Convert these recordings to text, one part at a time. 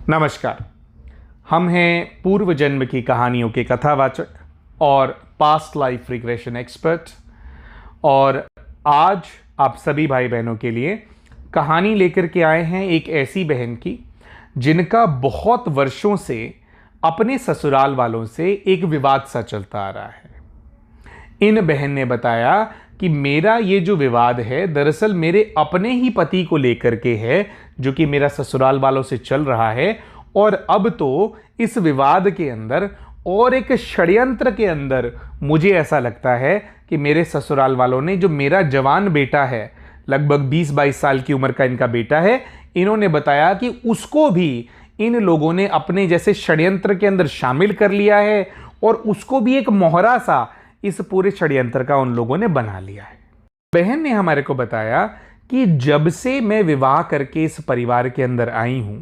नमस्कार। हम हैं पूर्व जन्म की कहानियों के कथावाचक और पास्ट लाइफ रिग्रेशन एक्सपर्ट, और आज आप सभी भाई बहनों के लिए कहानी लेकर के आए हैं एक ऐसी बहन की जिनका बहुत वर्षों से अपने ससुराल वालों से एक विवाद सा चलता आ रहा है। इन बहन ने बताया कि मेरा ये जो विवाद है दरअसल मेरे अपने ही पति को लेकर के है, जो कि मेरा ससुराल वालों से चल रहा है। और अब तो इस विवाद के अंदर और एक षड्यंत्र के अंदर मुझे ऐसा लगता है कि मेरे ससुराल वालों ने, जो मेरा जवान बेटा है, लगभग 20-22 साल की उम्र का इनका बेटा है, इन्होंने बताया कि उसको भी इन लोगों ने अपने जैसे षड्यंत्र के अंदर शामिल कर लिया है और उसको भी एक मोहरा सा इस पूरे षड्यंत्र का उन लोगों ने बना लिया है। बहन ने हमारे को बताया कि जब से मैं विवाह करके इस परिवार के अंदर आई हूं,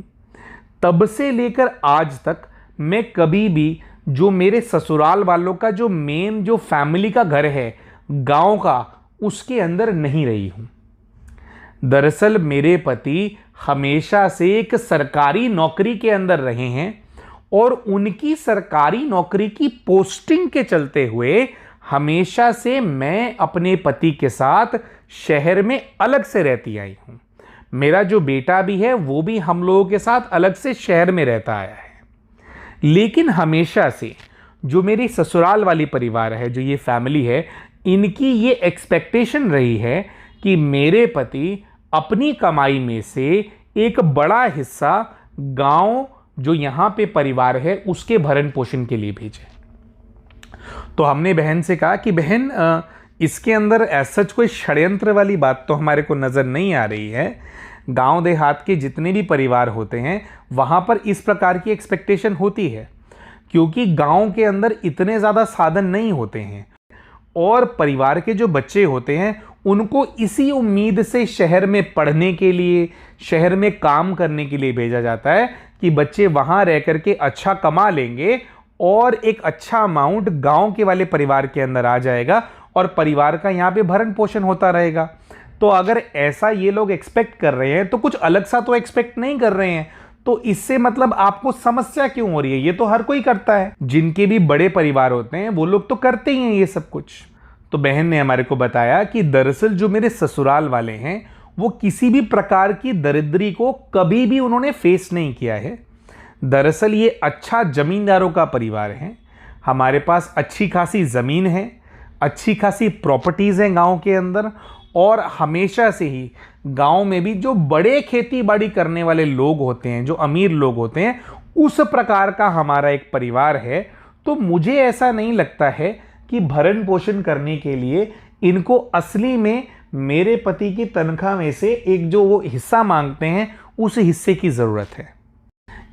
तब से लेकर आज तक मैं कभी भी जो मेरे ससुराल वालों का जो मेन जो फैमिली का घर है गांव का, उसके अंदर नहीं रही हूं। दरअसल मेरे पति हमेशा से एक सरकारी नौकरी के अंदर रहे हैं और उनकी सरकारी नौकरी की पोस्टिंग के चलते हुए हमेशा से मैं अपने पति के साथ शहर में अलग से रहती आई हूं। मेरा जो बेटा भी है वो भी हम लोगों के साथ अलग से शहर में रहता आया है। लेकिन हमेशा से जो मेरी ससुराल वाली परिवार है, जो ये फैमिली है, इनकी ये एक्सपेक्टेशन रही है कि मेरे पति अपनी कमाई में से एक बड़ा हिस्सा गांव जो यहाँ पे परिवार है उसके भरण पोषण के लिए भेजे। तो हमने बहन से कहा कि बहन, इसके अंदर ऐसा कोई षड्यंत्र वाली बात तो हमारे को नज़र नहीं आ रही है। गांव देहात के जितने भी परिवार होते हैं वहाँ पर इस प्रकार की एक्सपेक्टेशन होती है, क्योंकि गांव के अंदर इतने ज़्यादा साधन नहीं होते हैं और परिवार के जो बच्चे होते हैं उनको इसी उम्मीद से शहर में पढ़ने के लिए, शहर में काम करने के लिए भेजा जाता है कि बच्चे वहाँ रह करके अच्छा कमा लेंगे और एक अच्छा अमाउंट गांव के वाले परिवार के अंदर आ जाएगा और परिवार का यहाँ पे भरण पोषण होता रहेगा। तो अगर ऐसा ये लोग एक्सपेक्ट कर रहे हैं तो कुछ अलग सा तो एक्सपेक्ट नहीं कर रहे हैं, तो इससे मतलब आपको समस्या क्यों हो रही है? ये तो हर कोई करता है, जिनके भी बड़े परिवार होते हैं वो लोग तो करते ही हैं ये सब कुछ। तो बहन ने हमारे को बताया कि दरअसल जो मेरे ससुराल वाले हैं वो किसी भी प्रकार की दरिद्री को कभी भी उन्होंने फेस नहीं किया है। दरअसल ये अच्छा जमींदारों का परिवार है। हमारे पास अच्छी खासी ज़मीन है, अच्छी खासी प्रॉपर्टीज़ हैं गांव के अंदर, और हमेशा से ही गांव में भी जो बड़े खेती बाड़ी करने वाले लोग होते हैं, जो अमीर लोग होते हैं, उस प्रकार का हमारा एक परिवार है। तो मुझे ऐसा नहीं लगता है कि भरण पोषण करने के लिए इनको असली में मेरे पति की तनख्वाह में से एक जो वो हिस्सा मांगते हैं उस हिस्से की ज़रूरत है।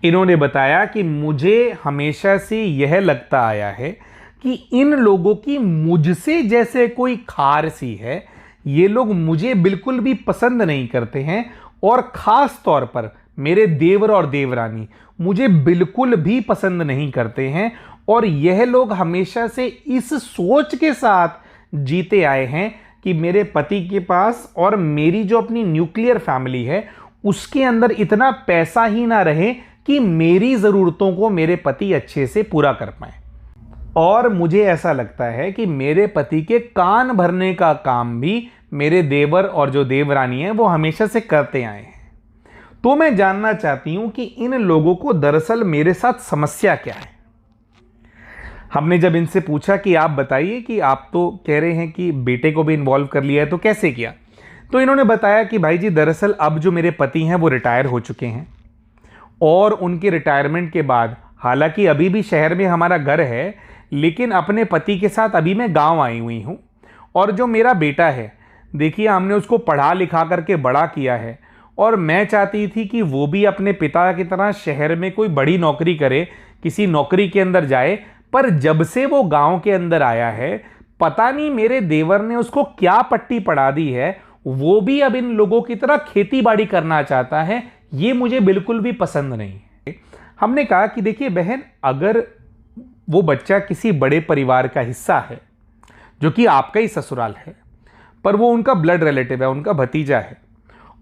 इन्होंने बताया कि मुझे हमेशा से यह लगता आया है कि इन लोगों की मुझसे जैसे कोई खार सी है। ये लोग मुझे बिल्कुल भी पसंद नहीं करते हैं और ख़ास तौर पर मेरे देवर और देवरानी मुझे बिल्कुल भी पसंद नहीं करते हैं। और यह लोग हमेशा से इस सोच के साथ जीते आए हैं कि मेरे पति के पास और मेरी जो अपनी न्यूक्लियर फैमिली है उसके अंदर इतना पैसा ही ना रहे कि मेरी ज़रूरतों को मेरे पति अच्छे से पूरा कर पाए। और मुझे ऐसा लगता है कि मेरे पति के कान भरने का काम भी मेरे देवर और जो देवरानी है वो हमेशा से करते आए हैं। तो मैं जानना चाहती हूं कि इन लोगों को दरअसल मेरे साथ समस्या क्या है। हमने जब इनसे पूछा कि आप बताइए कि आप तो कह रहे हैं कि बेटे को भी इन्वॉल्व कर लिया है, तो कैसे किया? तो इन्होंने बताया कि भाई जी, दरअसल अब जो मेरे पति हैं वो रिटायर हो चुके हैं और उनके रिटायरमेंट के बाद, हालांकि अभी भी शहर में हमारा घर है, लेकिन अपने पति के साथ अभी मैं गांव आई हुई हूं। और जो मेरा बेटा है, देखिए हमने उसको पढ़ा लिखा करके बड़ा किया है और मैं चाहती थी कि वो भी अपने पिता की तरह शहर में कोई बड़ी नौकरी करे, किसी नौकरी के अंदर जाए। पर जब से वो गांव के अंदर आया है, पता नहीं मेरे देवर ने उसको क्या पट्टी पढ़ा दी है, वो भी अब इन लोगों की तरह खेती बाड़ी करना चाहता है। ये मुझे बिल्कुल भी पसंद नहीं है। हमने कहा कि देखिए बहन, अगर वो बच्चा किसी बड़े परिवार का हिस्सा है, जो कि आपका ही ससुराल है, पर वो उनका ब्लड रिलेटिव है, उनका भतीजा है,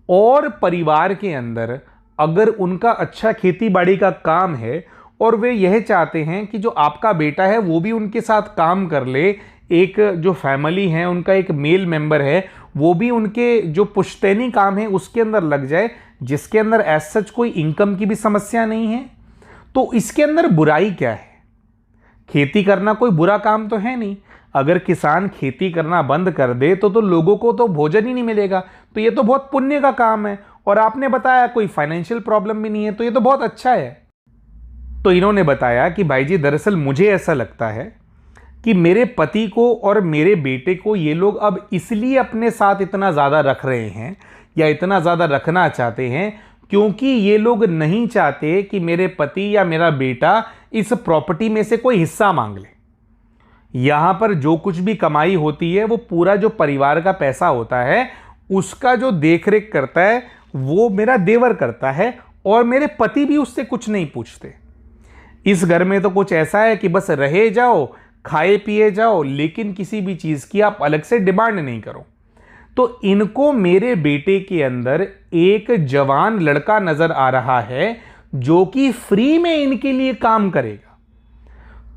और परिवार के अंदर अगर उनका अच्छा खेती बाड़ी का काम है और वे यह चाहते हैं कि जो आपका बेटा है वो भी उनके साथ काम कर ले, एक जो फैमिली है उनका एक मेल मेंबर है वो भी उनके जो पुश्तैनी काम है उसके अंदर लग जाए, जिसके अंदर एज सच कोई इनकम की भी समस्या नहीं है, तो इसके अंदर बुराई क्या है? खेती करना कोई बुरा काम तो है नहीं। अगर किसान खेती करना बंद कर दे तो लोगों को तो भोजन ही नहीं मिलेगा, तो ये तो बहुत पुण्य का काम है। और आपने बताया कोई फाइनेंशियल प्रॉब्लम भी नहीं है, तो ये तो बहुत अच्छा है। तो इन्होंने बताया कि भाई जी दरअसल मुझे ऐसा लगता है कि मेरे पति को और मेरे बेटे को ये लोग अब इसलिए अपने साथ इतना ज़्यादा रख रहे हैं या इतना ज़्यादा रखना चाहते हैं क्योंकि ये लोग नहीं चाहते कि मेरे पति या मेरा बेटा इस प्रॉपर्टी में से कोई हिस्सा मांग ले। यहाँ पर जो कुछ भी कमाई होती है वो पूरा जो परिवार का पैसा होता है उसका जो देखरेख करता है वो मेरा देवर करता है और मेरे पति भी उससे कुछ नहीं पूछते। इस घर में तो कुछ ऐसा है कि बस रहे जाओ, खाए पिए जाओ, लेकिन किसी भी चीज़ की आप अलग से डिमांड नहीं करो। तो इनको मेरे बेटे के अंदर एक जवान लड़का नजर आ रहा है जो कि फ्री में इनके लिए काम करेगा।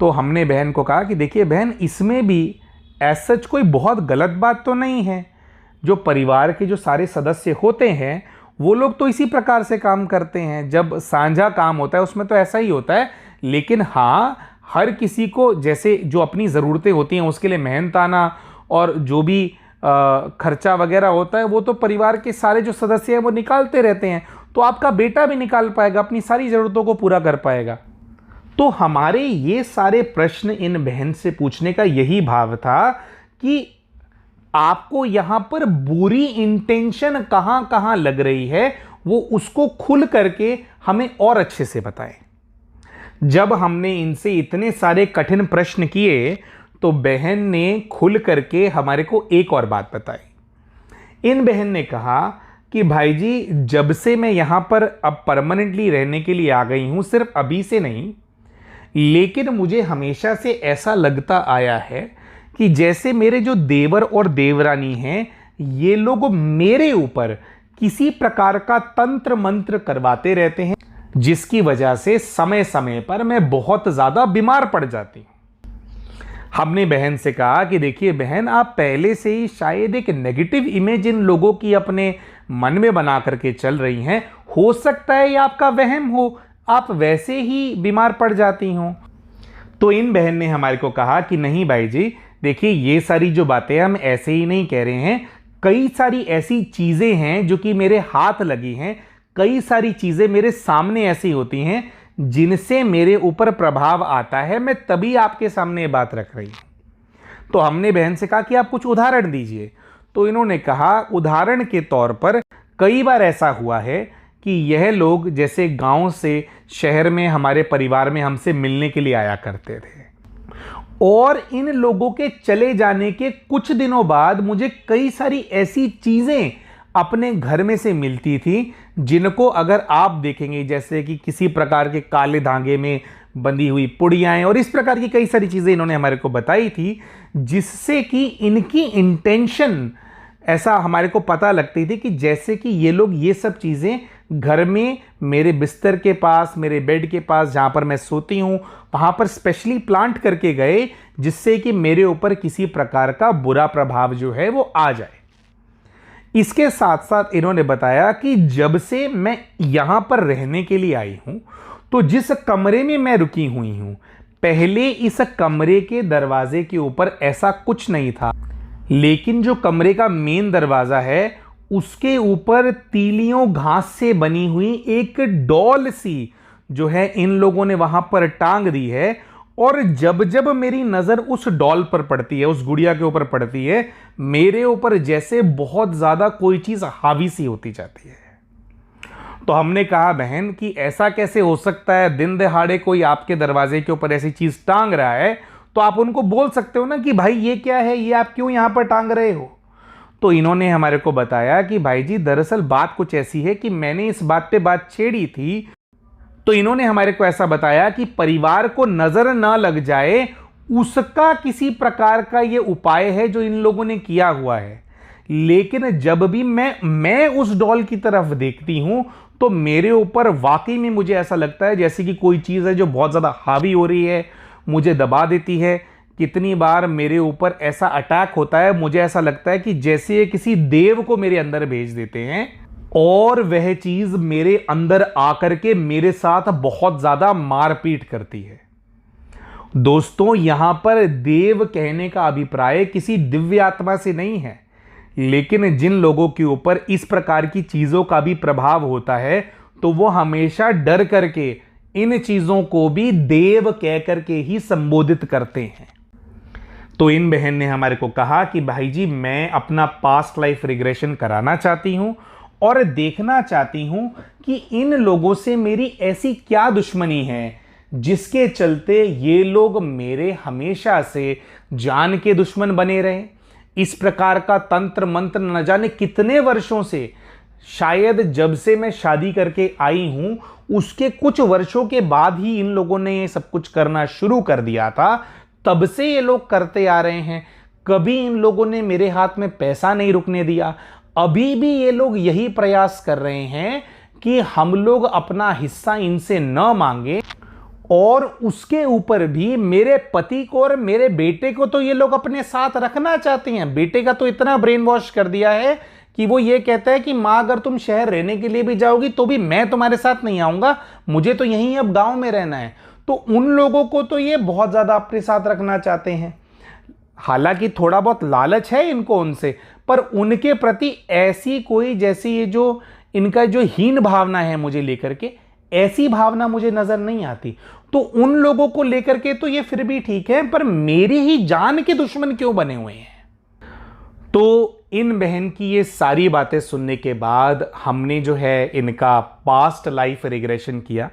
तो हमने बहन को कहा कि देखिए बहन, इसमें भी एज सच कोई बहुत गलत बात तो नहीं है। जो परिवार के जो सारे सदस्य होते हैं वो लोग तो इसी प्रकार से काम करते हैं। जब साझा काम होता है उसमें तो ऐसा ही होता है, लेकिन हाँ, हर किसी को जैसे जो अपनी ज़रूरतें होती हैं उसके लिए मेहनत आना और जो भी खर्चा वगैरह होता है वो तो परिवार के सारे जो सदस्य हैं वो निकालते रहते हैं। तो आपका बेटा भी निकाल पाएगा, अपनी सारी ज़रूरतों को पूरा कर पाएगा। तो हमारे ये सारे प्रश्न इन बहन से पूछने का यही भाव था कि आपको यहां पर बुरी इंटेंशन कहां कहां लग रही है वो उसको खुल करके हमें और अच्छे से बताएं। जब हमने इनसे इतने सारे कठिन प्रश्न किए तो बहन ने खुल करके हमारे को एक और बात बताई। इन बहन ने कहा कि भाई जी, जब से मैं यहां पर अब परमानेंटली रहने के लिए आ गई हूं, सिर्फ अभी से नहीं, लेकिन मुझे हमेशा से ऐसा लगता आया है कि जैसे मेरे जो देवर और देवरानी हैं ये लोग मेरे ऊपर किसी प्रकार का तंत्र मंत्र करवाते रहते हैं, जिसकी वजह से समय समय पर मैं बहुत ज़्यादा बीमार पड़ जाती हूँ। हमने बहन से कहा कि देखिए बहन, आप पहले से ही शायद एक नेगेटिव इमेज इन लोगों की अपने मन में बना करके चल रही हैं। हो सकता है ये आपका वहम हो, आप वैसे ही बीमार पड़ जाती हों। तो इन बहन ने हमारे को कहा कि नहीं भाई जी, देखिए ये सारी जो बातें हम ऐसे ही नहीं कह रहे हैं। कई सारी ऐसी चीज़ें हैं जो कि मेरे हाथ लगी हैं, कई सारी चीज़ें मेरे सामने ऐसी होती हैं जिनसे मेरे ऊपर प्रभाव आता है। मैं तभी आपके सामने ये बात रख रही हूँ। तो हमने बहन से कहा कि आप कुछ उदाहरण दीजिए। तो इन्होंने कहा उदाहरण के तौर पर कई बार ऐसा हुआ है कि यह लोग जैसे गांव से शहर में हमारे परिवार में हमसे मिलने के लिए आया करते थे और इन लोगों के चले जाने के कुछ दिनों बाद मुझे कई सारी ऐसी चीज़ें अपने घर में से मिलती थी जिनको अगर आप देखेंगे, जैसे कि किसी प्रकार के काले धागे में बंधी हुई पुड़ियाएं और इस प्रकार की कई सारी चीज़ें इन्होंने हमारे को बताई थी, जिससे कि इनकी इंटेंशन ऐसा हमारे को पता लगती थी कि जैसे कि ये लोग ये सब चीज़ें घर में मेरे बिस्तर के पास, मेरे बेड के पास जहाँ पर मैं सोती हूँ वहाँ पर स्पेशली प्लांट करके गए, जिससे कि मेरे ऊपर किसी प्रकार का बुरा प्रभाव जो है वो आ जाए। इसके साथ साथ इन्होंने बताया कि जब से मैं यहाँ पर रहने के लिए आई हूँ तो जिस कमरे में मैं रुकी हुई हूँ, पहले इस कमरे के दरवाजे के ऊपर ऐसा कुछ नहीं था, लेकिन जो कमरे का मेन दरवाज़ा है उसके ऊपर तीलियों घास से बनी हुई एक डॉल सी जो है इन लोगों ने वहां पर टांग दी है। और जब जब मेरी नज़र उस डॉल पर पड़ती है, उस गुड़िया के ऊपर पड़ती है, मेरे ऊपर जैसे बहुत ज़्यादा कोई चीज़ हावी सी होती जाती है। तो हमने कहा बहन कि ऐसा कैसे हो सकता है, दिन दहाड़े कोई आपके दरवाजे के ऊपर ऐसी चीज़ टांग रहा है, तो आप उनको बोल सकते हो ना कि भाई ये क्या है, ये आप क्यों यहाँ पर टांग रहे हो। तो इन्होंने हमारे को बताया कि भाई जी दरअसल बात कुछ ऐसी है कि मैंने इस बात पे बात छेड़ी थी। तो इन्होंने हमारे को ऐसा बताया कि परिवार को नजर ना लग जाए उसका किसी प्रकार का ये उपाय है जो इन लोगों ने किया हुआ है। लेकिन जब भी मैं उस डॉल की तरफ देखती हूं तो मेरे ऊपर वाकई में मुझे ऐसा लगता है जैसे कि कोई चीज़ है जो बहुत ज़्यादा हावी हो रही है, मुझे दबा देती है। कितनी बार मेरे ऊपर ऐसा अटैक होता है, मुझे ऐसा लगता है कि जैसे ये किसी देव को मेरे अंदर भेज देते हैं और वह चीज़ मेरे अंदर आकर के मेरे साथ बहुत ज़्यादा मारपीट करती है। दोस्तों, यहां पर देव कहने का अभिप्राय किसी दिव्य आत्मा से नहीं है, लेकिन जिन लोगों के ऊपर इस प्रकार की चीज़ों का भी प्रभाव होता है तो वो हमेशा डर करके इन चीज़ों को भी देव कह करके ही संबोधित करते हैं। तो इन बहन ने हमारे को कहा कि भाई जी, मैं अपना पास्ट लाइफ रिग्रेशन कराना चाहती हूं और देखना चाहती हूं कि इन लोगों से मेरी ऐसी क्या दुश्मनी है जिसके चलते ये लोग मेरे हमेशा से जान के दुश्मन बने रहे। इस प्रकार का तंत्र मंत्र न जाने कितने वर्षों से, शायद जब से मैं शादी करके आई हूं उसके कुछ वर्षों के बाद ही इन लोगों ने ये सब कुछ करना शुरू कर दिया था। तब से ये लोग करते आ रहे हैं। कभी इन लोगों ने मेरे हाथ में पैसा नहीं रुकने दिया। अभी भी ये लोग यही प्रयास कर रहे हैं कि हम लोग अपना हिस्सा इनसे न मांगे, और उसके ऊपर भी मेरे पति को और मेरे बेटे को तो ये लोग अपने साथ रखना चाहते हैं। बेटे का तो इतना ब्रेन वॉश कर दिया है कि वो ये कहता है कि माँ, अगर तुम शहर रहने के लिए भी जाओगी तो भी मैं तुम्हारे साथ नहीं आऊंगा, मुझे तो यहीं अब गांव में रहना है। तो उन लोगों को तो ये बहुत ज्यादा अपने साथ रखना चाहते हैं। हालांकि थोड़ा बहुत लालच है इनको उनसे, पर उनके प्रति ऐसी कोई, जैसी ये जो इनका जो हीन भावना है मुझे लेकर के, ऐसी भावना मुझे नजर नहीं आती। तो उन लोगों को लेकर के तो ये फिर भी ठीक है, पर मेरी ही जान के दुश्मन क्यों बने हुए हैं? तो इन बहन की ये सारी बातें सुनने के बाद हमने जो है इनका पास्ट लाइफ रिग्रेशन किया।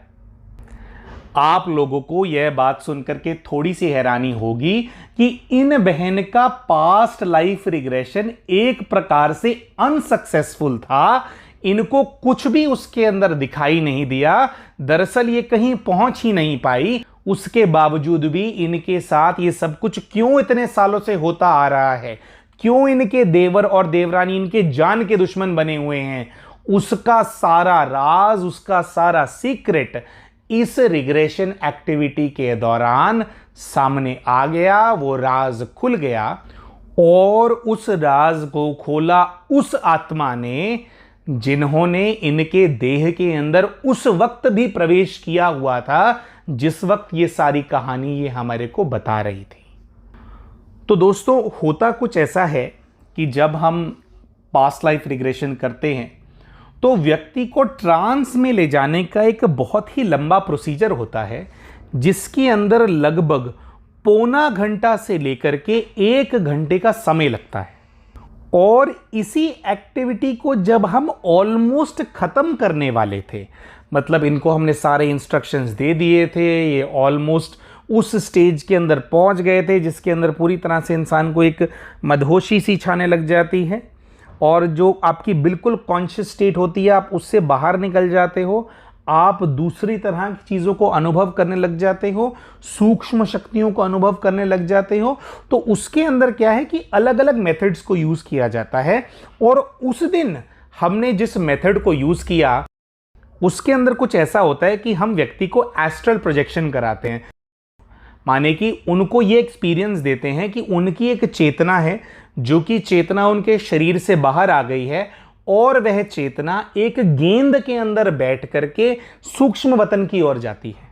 आप लोगों को यह बात सुनकर के थोड़ी सी हैरानी होगी कि इन बहन का पास्ट लाइफ रिग्रेशन एक प्रकार से अनसक्सेसफुल था। इनको कुछ भी उसके अंदर दिखाई नहीं दिया। दरअसल ये कहीं पहुंच ही नहीं पाई। उसके बावजूद भी इनके साथ ये सब कुछ क्यों इतने सालों से होता आ रहा है, क्यों इनके देवर और देवरानी इनके जान के दुश्मन बने हुए हैं, उसका सारा राज, उसका सारा सीक्रेट इस रिग्रेशन एक्टिविटी के दौरान सामने आ गया। वो राज खुल गया और उस राज को खोला उस आत्मा ने जिन्होंने इनके देह के अंदर उस वक्त भी प्रवेश किया हुआ था जिस वक्त ये सारी कहानी ये हमारे को बता रही थी। तो दोस्तों, होता कुछ ऐसा है कि जब हम पास्ट लाइफ रिग्रेशन करते हैं तो व्यक्ति को ट्रांस में ले जाने का एक बहुत ही लंबा प्रोसीजर होता है, जिसके अंदर लगभग पौना घंटा से लेकर के 1 घंटे का समय लगता है। और इसी एक्टिविटी को जब हम ऑलमोस्ट खत्म करने वाले थे, मतलब इनको हमने सारे इंस्ट्रक्शंस दे दिए थे, ये ऑलमोस्ट उस स्टेज के अंदर पहुंच गए थे जिसके अंदर पूरी तरह से इंसान को एक मदहोशी सी छाने लग जाती है और जो आपकी बिल्कुल कॉन्शियस स्टेट होती है, आप उससे बाहर निकल जाते हो, आप दूसरी तरह की चीज़ों को अनुभव करने लग जाते हो, सूक्ष्म शक्तियों को अनुभव करने लग जाते हो। तो उसके अंदर क्या है कि अलग अलग मेथड्स को यूज़ किया जाता है। और उस दिन हमने जिस मेथड को यूज़ किया उसके अंदर कुछ ऐसा होता है कि हम व्यक्ति को एस्ट्रल प्रोजेक्शन कराते हैं। माने कि उनको ये एक्सपीरियंस देते हैं कि उनकी एक चेतना है, जो कि चेतना उनके शरीर से बाहर आ गई है और वह चेतना एक गेंद के अंदर बैठ करके सूक्ष्म वतन की ओर जाती है।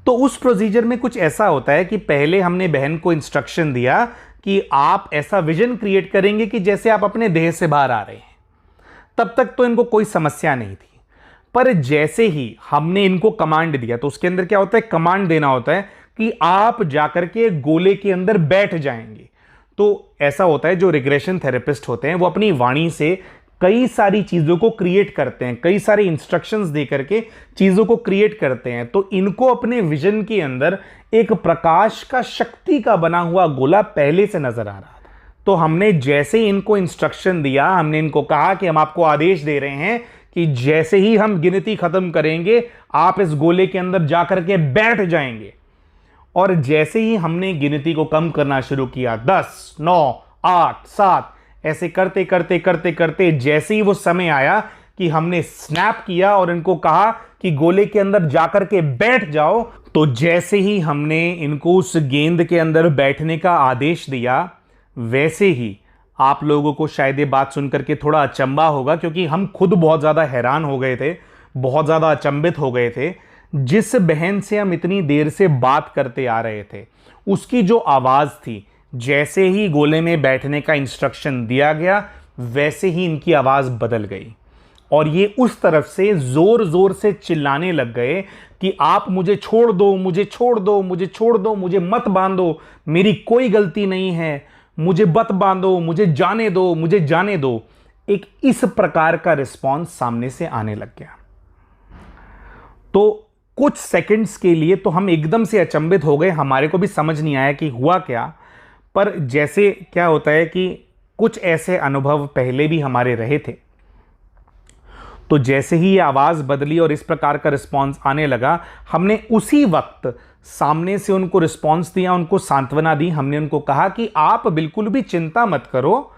तो उस प्रोसीजर में कुछ ऐसा होता है कि पहले हमने बहन को इंस्ट्रक्शन दिया कि आप ऐसा विजन क्रिएट करेंगे कि जैसे आप अपने देह से बाहर आ रहे हैं। तब तक तो इनको कोई समस्या नहीं थी, पर जैसे ही हमने इनको कमांड दिया, तो उसके अंदर क्या होता है, कमांड देना होता है कि आप जाकर के गोले के अंदर बैठ जाएंगे। तो ऐसा होता है, जो रिग्रेशन थेरेपिस्ट होते हैं वो अपनी वाणी से कई सारी चीज़ों को क्रिएट करते हैं, कई सारे इंस्ट्रक्शंस दे करके चीज़ों को क्रिएट करते हैं। तो इनको अपने विजन के अंदर एक प्रकाश का, शक्ति का बना हुआ गोला पहले से नजर आ रहा था। तो हमने जैसे ही इनको इंस्ट्रक्शन दिया, हमने इनको कहा कि हम आपको आदेश दे रहे हैं कि जैसे ही हम गिनती खत्म करेंगे आप इस गोले के अंदर जाकर के बैठ जाएंगे। और जैसे ही हमने गिनती को कम करना शुरू किया, 10, 9, 8, 7, ऐसे करते करते करते करते जैसे ही वो समय आया कि हमने स्नैप किया और इनको कहा कि गोले के अंदर जाकर के बैठ जाओ, तो जैसे ही हमने इनको उस गेंद के अंदर बैठने का आदेश दिया, वैसे ही आप लोगों को शायद ये बात सुनकर के थोड़ा अचंबा होगा, क्योंकि हम खुद बहुत ज़्यादा हैरान हो गए थे, बहुत ज़्यादा अचंभित हो गए थे। जिस बहन से हम इतनी देर से बात करते आ रहे थे, उसकी जो आवाज़ थी, जैसे ही गोले में बैठने का इंस्ट्रक्शन दिया गया, वैसे ही इनकी आवाज़ बदल गई और ये उस तरफ से ज़ोर ज़ोर से चिल्लाने लग गए कि आप मुझे छोड़ दो, मुझे छोड़ दो, मुझे छोड़ दो, मुझे मत बांधो, मेरी कोई गलती नहीं है, मुझे मत बांधो, मुझे जाने दो, मुझे जाने दो। एक इस प्रकार का रिस्पॉन्स सामने से आने लग गया। तो कुछ सेकंड्स के लिए तो हम एकदम से अचंभित हो गए, हमारे को भी समझ नहीं आया कि हुआ क्या। पर जैसे क्या होता है कि कुछ ऐसे अनुभव पहले भी हमारे रहे थे, तो जैसे ही ये आवाज़ बदली और इस प्रकार का रिस्पॉन्स आने लगा, हमने उसी वक्त सामने से उनको रिस्पॉन्स दिया, उनको सांत्वना दी। हमने उनको कहा कि आप बिल्कुल भी चिंता मत करो,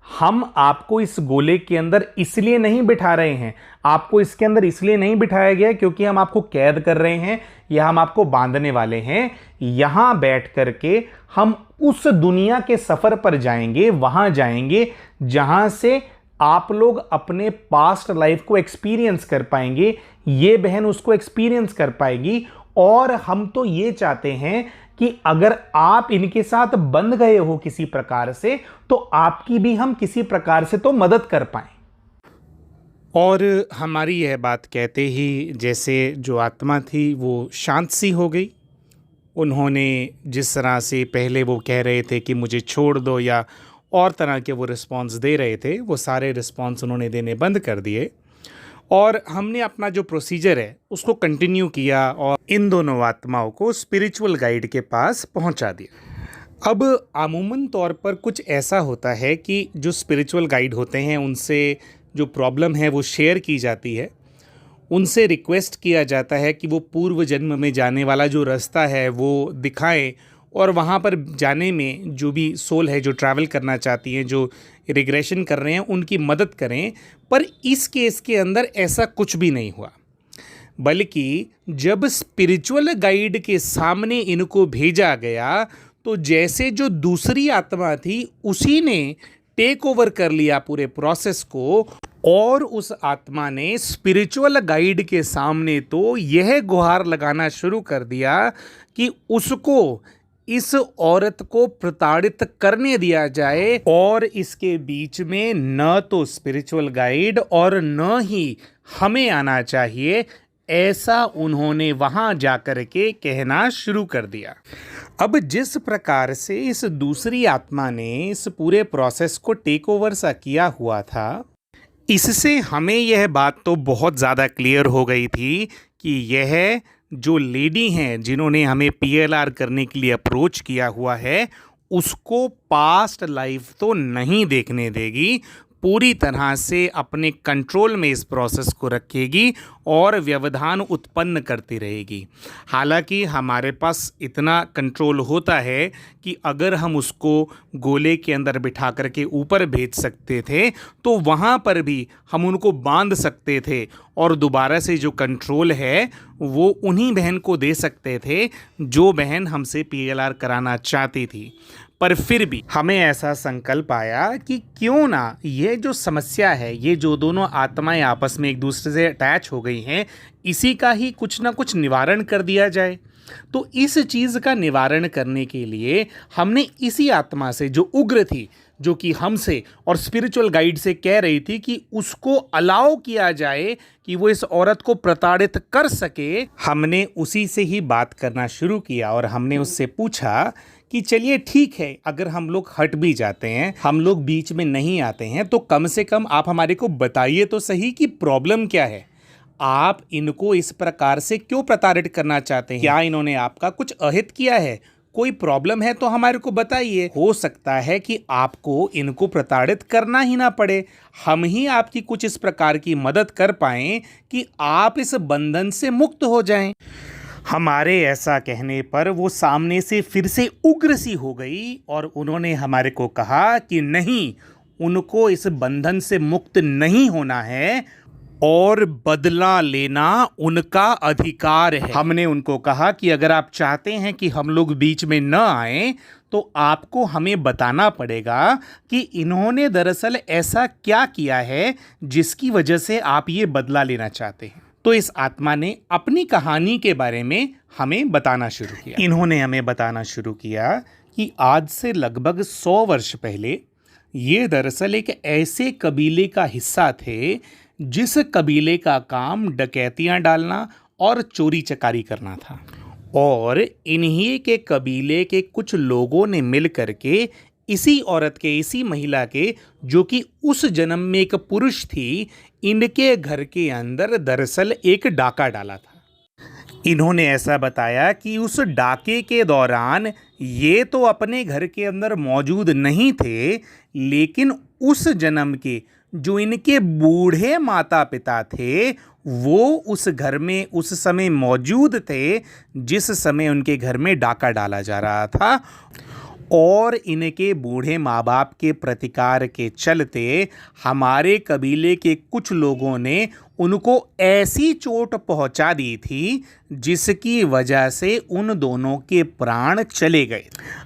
हम आपको इस गोले के अंदर इसलिए नहीं बिठा रहे हैं, आपको इसके अंदर इसलिए नहीं बिठाया गया क्योंकि हम आपको कैद कर रहे हैं या हम आपको बांधने वाले हैं। यहां बैठ करके हम उस दुनिया के सफर पर जाएंगे, वहां जाएंगे जहां से आप लोग अपने पास्ट लाइफ को एक्सपीरियंस कर पाएंगे, ये बहन उसको एक्सपीरियंस कर पाएगी। और हम तो ये चाहते हैं कि अगर आप इनके साथ बंध गए हो किसी प्रकार से, तो आपकी भी हम किसी प्रकार से तो मदद कर पाएं। और हमारी यह बात कहते ही जैसे जो आत्मा थी वो शांत सी हो गई। उन्होंने जिस तरह से पहले वो कह रहे थे कि मुझे छोड़ दो या और तरह के वो रिस्पॉन्स दे रहे थे, वो सारे रिस्पॉन्स उन्होंने देने बंद कर दिए और हमने अपना जो प्रोसीजर है उसको कंटिन्यू किया और इन दोनों आत्माओं को स्पिरिचुअल गाइड के पास पहुंचा दिया। अब अमूमन तौर पर कुछ ऐसा होता है कि जो स्पिरिचुअल गाइड होते हैं उनसे जो प्रॉब्लम है वो शेयर की जाती है, उनसे रिक्वेस्ट किया जाता है कि वो पूर्व जन्म में जाने वाला जो रास्ता है वो दिखाएं और वहाँ पर जाने में जो भी सोल है जो ट्रैवल करना चाहती हैं, जो रिग्रेशन कर रहे हैं, उनकी मदद करें। पर इस केस के अंदर ऐसा कुछ भी नहीं हुआ, बल्कि जब स्पिरिचुअल गाइड के सामने इनको भेजा गया तो जैसे जो दूसरी आत्मा थी उसी ने टेक ओवर कर लिया पूरे प्रोसेस को और उस आत्मा ने स्पिरिचुअल गाइड के सामने तो यह गुहार लगाना शुरू कर दिया कि उसको इस औरत को प्रताड़ित करने दिया जाए और इसके बीच में न तो स्पिरिचुअल गाइड और न ही हमें आना चाहिए, ऐसा उन्होंने वहां जाकर के कहना शुरू कर दिया। अब जिस प्रकार से इस दूसरी आत्मा ने इस पूरे प्रोसेस को टेक ओवर सा किया हुआ था, इससे हमें यह बात तो बहुत ज़्यादा क्लियर हो गई थी कि यह जो लेडी हैं जिन्होंने हमें पीएलआर करने के लिए अप्रोच किया हुआ है, उसको पास्ट लाइफ तो नहीं देखने देगी, पूरी तरह से अपने कंट्रोल में इस प्रोसेस को रखेगी और व्यवधान उत्पन्न करती रहेगी। हालांकि हमारे पास इतना कंट्रोल होता है कि अगर हम उसको गोले के अंदर बिठा करके ऊपर भेज सकते थे तो वहाँ पर भी हम उनको बांध सकते थे और दोबारा से जो कंट्रोल है वो उन्हीं बहन को दे सकते थे जो बहन हमसे पीएलआर कराना चाहती थी। पर फिर भी हमें ऐसा संकल्प आया कि क्यों ना ये जो समस्या है, ये जो दोनों आत्माएं आपस में एक दूसरे से अटैच हो गई हैं, इसी का ही कुछ ना कुछ निवारण कर दिया जाए। तो इस चीज़ का निवारण करने के लिए हमने इसी आत्मा से जो उग्र थी, जो कि हमसे और स्पिरिचुअल गाइड से कह रही थी कि उसको अलाउ किया जाए कि वो इस औरत को प्रताड़ित कर सके, हमने उसी से ही बात करना शुरू किया और हमने उससे पूछा कि चलिए ठीक है, अगर हम लोग हट भी जाते हैं, हम लोग बीच में नहीं आते हैं, तो कम से कम आप हमारे को बताइए तो सही कि प्रॉब्लम क्या है, आप इनको इस प्रकार से क्यों प्रताड़ित करना चाहते हैं, क्या इन्होंने आपका कुछ अहित किया है, कोई प्रॉब्लम है तो हमारे को बताइए। हो सकता है कि आपको इनको प्रताड़ित करना ही ना पड़े, हम ही आपकी कुछ इस प्रकार की मदद कर पाएं कि आप इस बंधन से मुक्त हो जाएं। हमारे ऐसा कहने पर वो सामने से फिर से उग्र सी हो गई और उन्होंने हमारे को कहा कि नहीं, उनको इस बंधन से मुक्त नहीं होना है, और बदला लेना उनका अधिकार है। हमने उनको कहा कि अगर आप चाहते हैं कि हम लोग बीच में न आए तो आपको हमें बताना पड़ेगा कि इन्होंने दरअसल ऐसा क्या किया है जिसकी वजह से आप ये बदला लेना चाहते हैं। तो इस आत्मा ने अपनी कहानी के बारे में हमें बताना शुरू किया। इन्होंने हमें बताना शुरू किया कि आज से लगभग 100 वर्ष पहले ये दरअसल एक ऐसे कबीले का हिस्सा थे जिस कबीले का काम डकैतियां डालना और चोरी चकारी करना था, और इन्हीं के कबीले के कुछ लोगों ने मिल करके इसी औरत के, इसी महिला के, जो कि उस जन्म में एक पुरुष थी, इनके घर के अंदर दरअसल एक डाका डाला था। इन्होंने ऐसा बताया कि उस डाके के दौरान ये तो अपने घर के अंदर मौजूद नहीं थे, लेकिन उस जन्म के जो इनके बूढ़े माता पिता थे वो उस घर में उस समय मौजूद थे जिस समय उनके घर में डाका डाला जा रहा था। और इनके बूढ़े माँ बाप के प्रतिकार के चलते हमारे कबीले के कुछ लोगों ने उनको ऐसी चोट पहुंचा दी थी जिसकी वजह से उन दोनों के प्राण चले गए।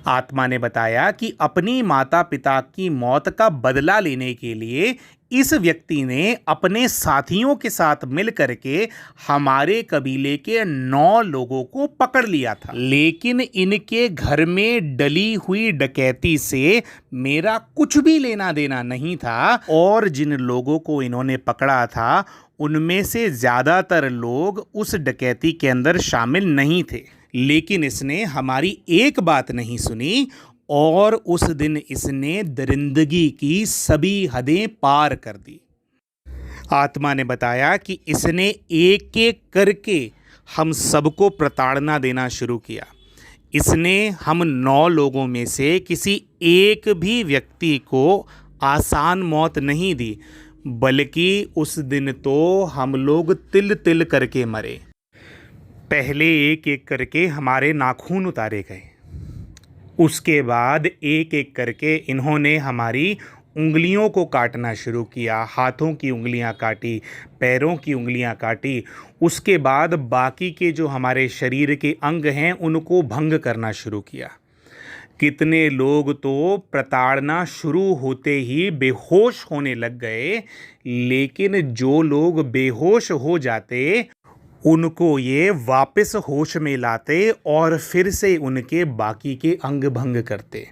आत्मा ने बताया कि अपनी माता पिता की मौत का बदला लेने के लिए इस व्यक्ति ने अपने साथियों के साथ मिलकर के हमारे कबीले के 9 लोगों को पकड़ लिया था, लेकिन इनके घर में डली हुई डकैती से मेरा कुछ भी लेना देना नहीं था। और जिन लोगों को इन्होंने पकड़ा था उनमें से ज़्यादातर लोग उस डकैती के अंदर शामिल नहीं थे, लेकिन इसने हमारी एक बात नहीं सुनी और उस दिन इसने दरिंदगी की सभी हदें पार कर दी। आत्मा ने बताया कि इसने एक एक करके हम सबको प्रताड़ना देना शुरू किया। इसने हम 9 लोगों में से किसी एक भी व्यक्ति को आसान मौत नहीं दी, बल्कि उस दिन तो हम लोग तिल तिल करके मरे। पहले एक एक करके हमारे नाखून उतारे गए, उसके बाद एक एक करके इन्होंने हमारी उंगलियों को काटना शुरू किया, हाथों की उंगलियां काटी, पैरों की उंगलियां काटी। उसके बाद बाकी के जो हमारे शरीर के अंग हैं उनको भंग करना शुरू किया। कितने लोग तो प्रताड़ना शुरू होते ही बेहोश होने लग गए, लेकिन जो लोग बेहोश हो जाते उनको ये वापस होश में लाते और फिर से उनके बाकी के अंग भंग करते।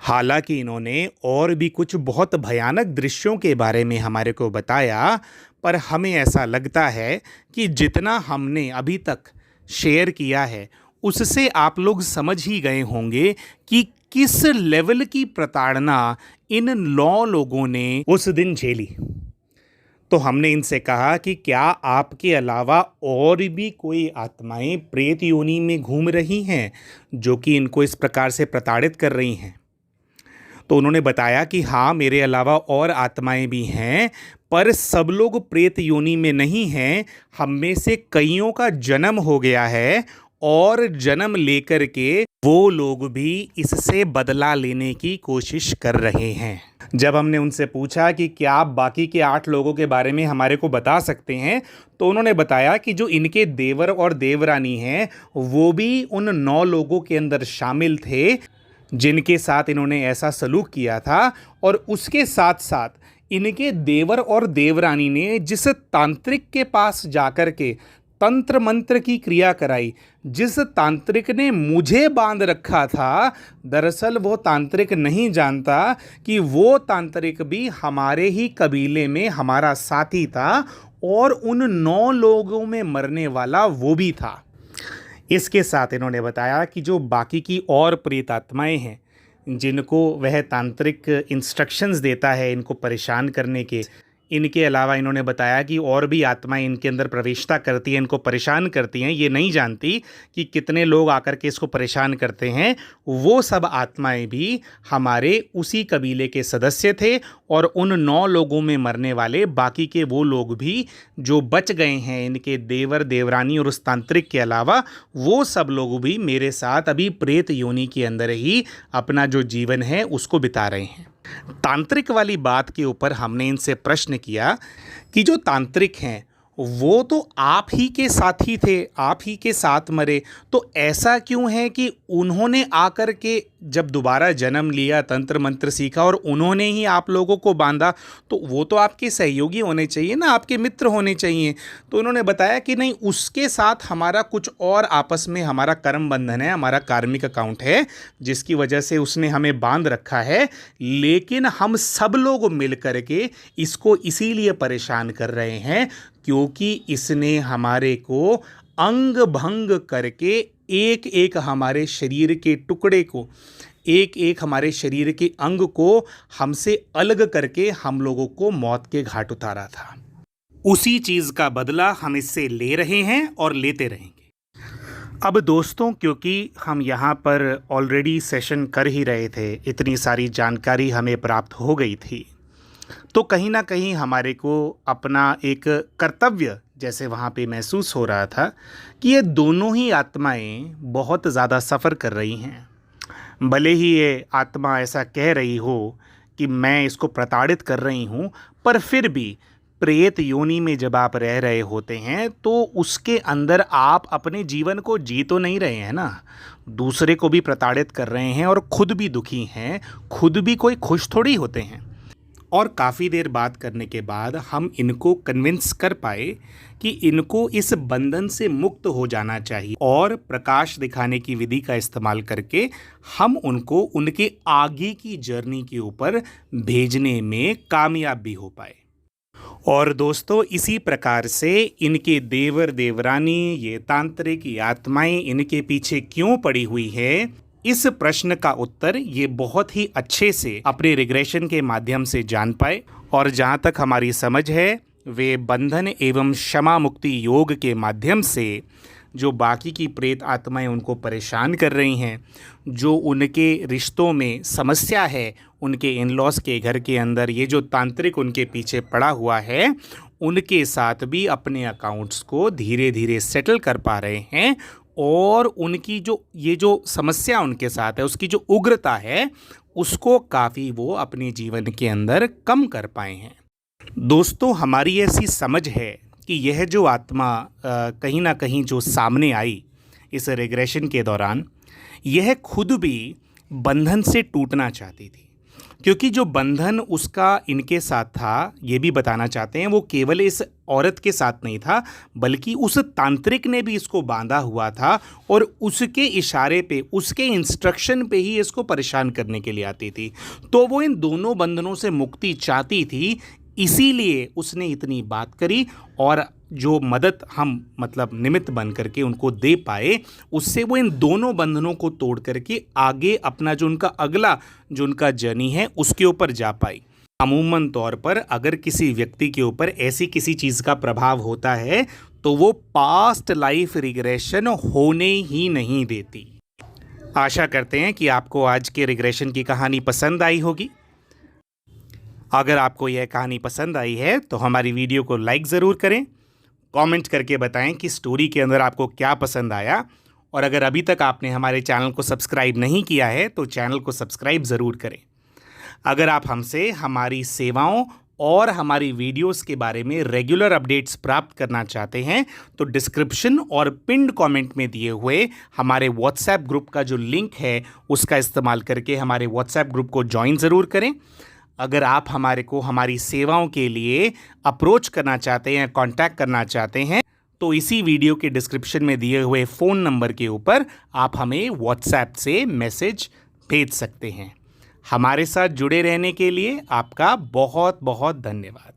हालांकि इन्होंने और भी कुछ बहुत भयानक दृश्यों के बारे में हमारे को बताया, पर हमें ऐसा लगता है कि जितना हमने अभी तक शेयर किया है उससे आप लोग समझ ही गए होंगे कि किस लेवल की प्रताड़ना इन 9 लोगों ने उस दिन झेली। तो हमने इनसे कहा कि क्या आपके अलावा और भी कोई आत्माएं प्रेत योनि में घूम रही हैं जो कि इनको इस प्रकार से प्रताड़ित कर रही हैं? तो उन्होंने बताया कि हाँ, मेरे अलावा और आत्माएं भी हैं, पर सब लोग प्रेत योनि में नहीं हैं। हम में से कईयों का जन्म हो गया है और जन्म लेकर के वो लोग भी इससे बदला लेने की कोशिश कर रहे हैं। जब हमने उनसे पूछा कि क्या आप बाकी के 8 लोगों के बारे में हमारे को बता सकते हैं, तो उन्होंने बताया कि जो इनके देवर और देवरानी हैं वो भी उन 9 लोगों के अंदर शामिल थे जिनके साथ इन्होंने ऐसा सलूक किया था। और उसके साथ साथ इनके देवर और देवरानी ने जिस तांत्रिक के पास जाकर के तंत्र मंत्र की क्रिया कराई, जिस तांत्रिक ने मुझे बांध रखा था, दरअसल वो तांत्रिक नहीं जानता कि वो तांत्रिक भी हमारे ही कबीले में हमारा साथी था और उन 9 लोगों में मरने वाला वो भी था। इसके साथ इन्होंने बताया कि जो बाकी की और प्रेत आत्माएं हैं जिनको वह तांत्रिक इंस्ट्रक्शंस देता है इनको परेशान करने के, इनके अलावा इन्होंने बताया कि और भी आत्माएं इनके अंदर प्रवेशता करती हैं, इनको परेशान करती हैं। ये नहीं जानती कि कितने लोग आकर के इसको परेशान करते हैं। वो सब आत्माएं भी हमारे उसी कबीले के सदस्य थे और उन 9 लोगों में मरने वाले बाकी के वो लोग भी जो बच गए हैं, इनके देवर देवरानी और उस तांत्रिक के अलावा, वो सब लोग भी मेरे साथ अभी प्रेत योनि के अंदर ही अपना जो जीवन है उसको बिता रहे हैं। तांत्रिक वाली बात के ऊपर हमने इनसे प्रश्न किया कि जो तांत्रिक हैं वो तो आप ही के साथी थे, आप ही के साथ मरे, तो ऐसा क्यों है कि उन्होंने आकर के जब दोबारा जन्म लिया, तंत्र मंत्र सीखा और उन्होंने ही आप लोगों को बांधा, तो वो तो आपके सहयोगी होने चाहिए ना, आपके मित्र होने चाहिए। तो उन्होंने बताया कि नहीं, उसके साथ हमारा कुछ और आपस में हमारा कर्म बंधन है, हमारा कार्मिक अकाउंट है, जिसकी वजह से उसने हमें बांध रखा है, लेकिन हम सब लोग मिल कर के इसको इसीलिए परेशान कर रहे हैं क्योंकि इसने हमारे को अंग भंग करके एक एक हमारे शरीर के टुकड़े को, एक एक हमारे शरीर के अंग को हमसे अलग करके हम लोगों को मौत के घाट उतारा था। उसी चीज़ का बदला हम इससे ले रहे हैं और लेते रहेंगे। अब दोस्तों, क्योंकि हम यहाँ पर ऑलरेडी सेशन कर ही रहे थे, इतनी सारी जानकारी हमें प्राप्त हो गई थी, तो कहीं ना कहीं हमारे को अपना एक कर्तव्य जैसे वहाँ पे महसूस हो रहा था कि ये दोनों ही आत्माएं बहुत ज़्यादा सफ़र कर रही हैं। भले ही ये आत्मा ऐसा कह रही हो कि मैं इसको प्रताड़ित कर रही हूँ, पर फिर भी प्रेत योनि में जब आप रह रहे होते हैं तो उसके अंदर आप अपने जीवन को जी तो नहीं रहे हैं ना, दूसरे को भी प्रताड़ित कर रहे हैं और खुद भी दुखी हैं, खुद भी कोई खुश थोड़ी होते हैं। और काफ़ी देर बात करने के बाद हम इनको कन्विंस कर पाए कि इनको इस बंधन से मुक्त हो जाना चाहिए और प्रकाश दिखाने की विधि का इस्तेमाल करके हम उनको उनके आगे की जर्नी के ऊपर भेजने में कामयाब भी हो पाए। और दोस्तों, इसी प्रकार से इनके देवर देवरानी, ये तांत्रिक, ये आत्माएं इनके पीछे क्यों पड़ी हुई है, इस प्रश्न का उत्तर ये बहुत ही अच्छे से अपने रिग्रेशन के माध्यम से जान पाए। और जहाँ तक हमारी समझ है, वे बंधन एवं क्षमा मुक्ति योग के माध्यम से जो बाकी की प्रेत आत्माएं उनको परेशान कर रही हैं, जो उनके रिश्तों में समस्या है, उनके इन लॉज के घर के अंदर ये जो तांत्रिक उनके पीछे पड़ा हुआ है, उनके साथ भी अपने अकाउंट्स को धीरे धीरे सेटल कर पा रहे हैं और उनकी जो ये जो समस्या उनके साथ है, उसकी जो उग्रता है, उसको काफ़ी वो अपने जीवन के अंदर कम कर पाए हैं। दोस्तों, हमारी ऐसी समझ है कि यह जो आत्मा कहीं ना कहीं जो सामने आई इस रिग्रेशन के दौरान, यह खुद भी बंधन से टूटना चाहती थी, क्योंकि जो बंधन उसका इनके साथ था, ये भी बताना चाहते हैं, वो केवल इस औरत के साथ नहीं था, बल्कि उस तांत्रिक ने भी इसको बांधा हुआ था और उसके इशारे पे, उसके इंस्ट्रक्शन पे ही इसको परेशान करने के लिए आती थी। तो वो इन दोनों बंधनों से मुक्ति चाहती थी, इसीलिए उसने इतनी बात करी और जो मदद हम मतलब निमित्त बन करके उनको दे पाए, उससे वो इन दोनों बंधनों को तोड़ करके आगे अपना जो उनका अगला जो उनका जर्नी है उसके ऊपर जा पाई। अमूमन तौर पर अगर किसी व्यक्ति के ऊपर ऐसी किसी चीज़ का प्रभाव होता है तो वो पास्ट लाइफ रिग्रेशन होने ही नहीं देती। आशा करते हैं कि आपको आज के रिग्रेशन की कहानी पसंद आई होगी। अगर आपको यह कहानी पसंद आई है तो हमारी वीडियो को लाइक ज़रूर करें, कमेंट करके बताएं कि स्टोरी के अंदर आपको क्या पसंद आया, और अगर अभी तक आपने हमारे चैनल को सब्सक्राइब नहीं किया है तो चैनल को सब्सक्राइब ज़रूर करें। अगर आप हमसे हमारी सेवाओं और हमारी वीडियोस के बारे में रेगुलर अपडेट्स प्राप्त करना चाहते हैं तो डिस्क्रिप्शन और पिन्ड कमेंट में दिए हुए हमारे व्हाट्सएप ग्रुप का जो लिंक है उसका इस्तेमाल करके हमारे व्हाट्सएप ग्रुप को ज्वाइन ज़रूर करें। अगर आप हमारे को हमारी सेवाओं के लिए अप्रोच करना चाहते हैं, कांटेक्ट करना चाहते हैं, तो इसी वीडियो के डिस्क्रिप्शन में दिए हुए फ़ोन नंबर के ऊपर आप हमें व्हाट्सएप से मैसेज भेज सकते हैं। हमारे साथ जुड़े रहने के लिए आपका बहुत बहुत धन्यवाद।